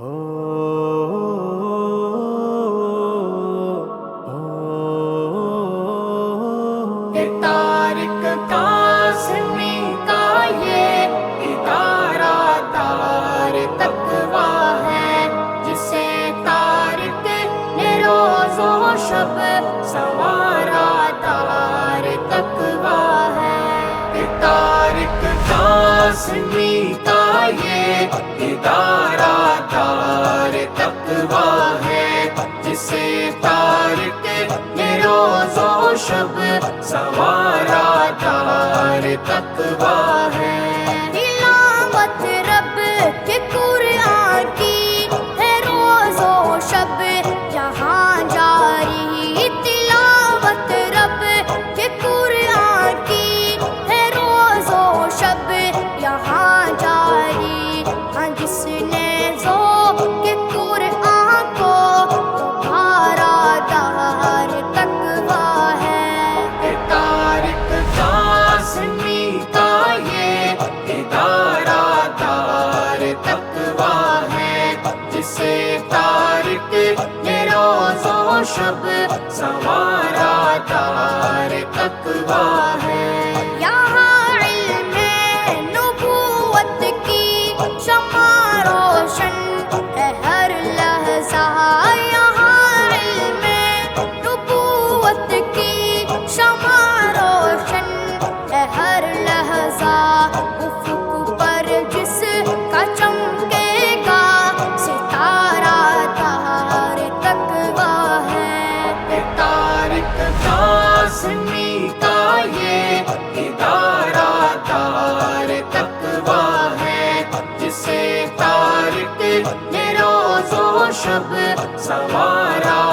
ہو یہ طارق قاسمی کا یہ ادارہ دار تقویٰ ہے، جسے طارق نے روز و شب سنوارا دار تقویٰ ہے۔ یہ طارق قاسمی کا یہ ادارہ دار تقویٰ ہے، جسے طارق نے روز و شب سنوارا دار تقویٰ ہے۔ تلاوت رب کے قرآن کی ہے روز و شب یہاں جاری، تلاوت رب کے قرآن کی ہے روز و شب یہاں جاری۔ ہاں جس نے ذوق کے قرآن کو تمہارا دار تقویٰ ہے۔ یہ طارق قاسمی کا یہ ادارہ دار تقویٰ ہے، جسے طارق نے روز و شب سنوارا دار تقویٰ ہے۔ یہاں علم نبوت کی شمع روشن ہے ہر لحظہ، یہاں علم نبوت کی شمع روشن ہے ہر لحظہ۔ افق پر جس کا چمکے گا ستارہ دار تقویٰ ہے۔ یہ طارق قاسمی کا یہ ادارہ دار تقویٰ ہے، جسے طارق نے روز و شب سنوارا